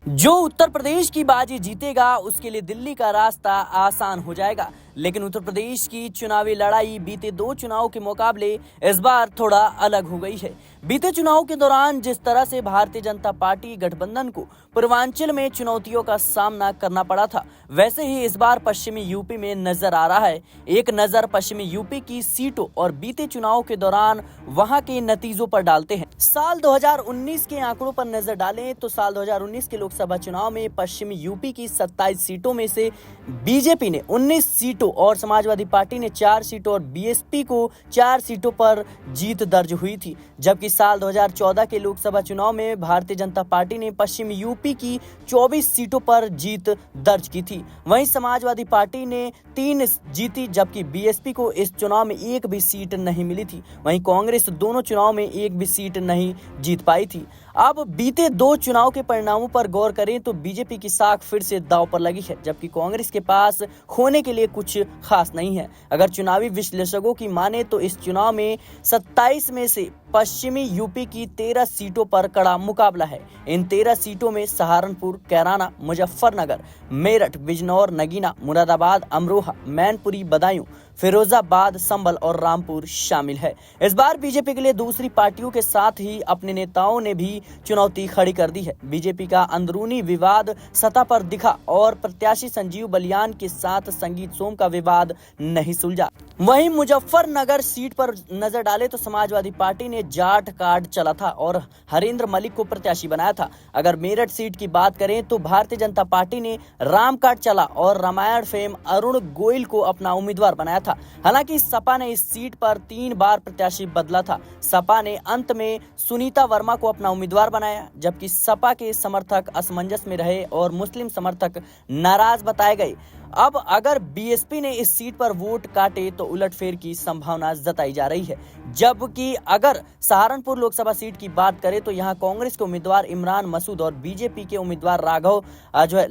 जो उत्तर प्रदेश की बाजी जीतेगा उसके लिए दिल्ली का रास्ता आसान हो जाएगा। लेकिन उत्तर प्रदेश की चुनावी लड़ाई बीते 2 चुनाव के मुकाबले इस बार थोड़ा अलग हो गई है। बीते चुनाव के दौरान जिस तरह से भारतीय जनता पार्टी गठबंधन को पूर्वांचल में चुनौतियों का सामना करना पड़ा था, वैसे ही इस बार पश्चिमी यूपी में नजर आ रहा है। एक नजर पश्चिमी यूपी की सीटों और बीते चुनाव के दौरान वहां के नतीजों पर डालते हैं। साल 2019 के आंकड़ों पर नजर डालें तो साल 2019 के लोकसभा चुनाव में पश्चिमी यूपी की 27 सीटों में से बीजेपी ने 19 सीटों और समाजवादी पार्टी ने 4 सीटों और बीएसपी को 4 सीटों पर जीत दर्ज हुई थी। जबकि साल 2014 के लोकसभा चुनाव में भारतीय जनता पार्टी ने पश्चिमी यूपी की 24 सीटों पर जीत दर्ज की थी। वहीं समाजवादी पार्टी ने 3 जीती, जबकि बीएसपी को इस चुनाव में एक भी सीट नहीं मिली थी। वहीं कांग्रेस दोनों चुनाव में एक भी सीट नहीं जीत पाई थी। अब बीते 2 चुनाव के परिणामों पर गौर करें तो बीजेपी की साख फिर से दांव पर लगी है, जबकि कांग्रेस के पास होने के लिए कुछ खास नहीं है। अगर चुनावी विश्लेषकों की माने तो इस चुनाव में 27 में से पश्चिमी यूपी की 13 सीटों पर कड़ा मुकाबला है। इन 13 सीटों में सहारनपुर, कैराना, मुजफ्फरनगर, मेरठ, बिजनौर, नगीना, मुरादाबाद, अमरोहा, मैनपुरी, बदायूं, फिरोजाबाद, संभल और रामपुर शामिल है। इस बार बीजेपी के लिए दूसरी पार्टियों के साथ ही अपने नेताओं ने भी चुनौती खड़ी कर दी है। बीजेपी का अंदरूनी विवाद सतह पर दिखा और प्रत्याशी संजीव बलियान के साथ संगीत सोम का विवाद नहीं सुलझा। वहीं मुजफ्फरनगर सीट पर नजर डाले तो समाजवादी पार्टी ने जाट कार्ड चला था और हरेंद्र मलिक को प्रत्याशी बनाया था। अगर मेरठ सीट की बात करें तो भारतीय जनता पार्टी ने राम कार्ड चला और रामायण फेम अरुण गोयल को अपना उम्मीदवार बनाया था। हालांकि सपा ने इस सीट पर 3 बार प्रत्याशी बदला था। सपा ने अंत में सुनीता वर्मा को अपना उम्मीदवार बनाया, जबकि सपा के समर्थक असमंजस में रहे और मुस्लिम समर्थक नाराज बताए गए। अब अगर बीएसपी ने इस सीट पर वोट काटे तो उलटफेर की संभावना जताई जा रही है। जबकि अगर सहारनपुर लोकसभा सीट की बात करें तो यहां कांग्रेस के उम्मीदवार इमरान मसूद और बीजेपी के उम्मीदवार राघव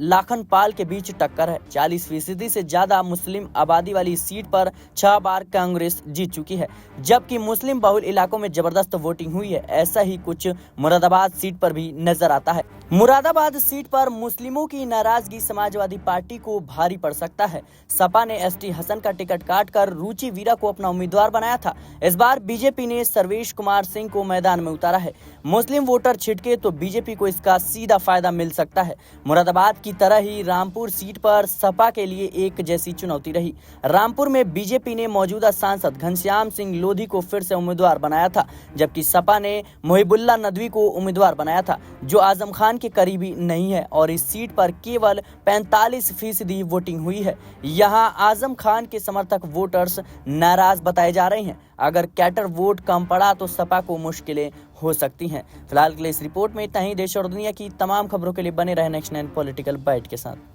लाखन पाल के बीच टक्कर है। 40% से ज्यादा मुस्लिम आबादी वाली सीट पर 6 बार कांग्रेस जीत चुकी है, जबकि मुस्लिम बहुल इलाकों में जबरदस्त वोटिंग हुई है। ऐसा ही कुछ मुरादाबाद सीट पर भी नजर आता है। मुरादाबाद सीट पर मुस्लिमों की नाराजगी समाजवादी पार्टी को भारी पड़ सकता है। सपा ने एसटी हसन का टिकट काटकर रुचि वीरा को अपना उम्मीदवार बनाया था। इस बार बीजेपी ने सर्वेश कुमार सिंह को मैदान में उतारा है। मुस्लिम वोटर छिटके तो बीजेपी को इसका सीधा फायदा मिल सकता है। मुरादाबाद की तरह ही रामपुर सीट पर सपा के लिए एक जैसी चुनौती रही। रामपुर में बीजेपी ने मौजूदा सांसद घनश्याम सिंह लोधी को फिर से उम्मीदवार बनाया था, जबकि सपा ने मुहिबुल्लाह नदवी को उम्मीदवार बनाया था, जो आजम खान के करीबी नहीं है और इस सीट पर केवल 45% वोटिंग हुई है। यहां आजम खान के समर्थक वोटर्स नाराज बताए जा रहे हैं। अगर कैटर वोट कम पड़ा तो सपा को मुश्किलें हो सकती हैं। फिलहाल के लिए इस रिपोर्ट में इतना ही। देश और दुनिया की तमाम खबरों के लिए बने रहे नेक्स्ट 9 पॉलिटिकल बाइट के साथ।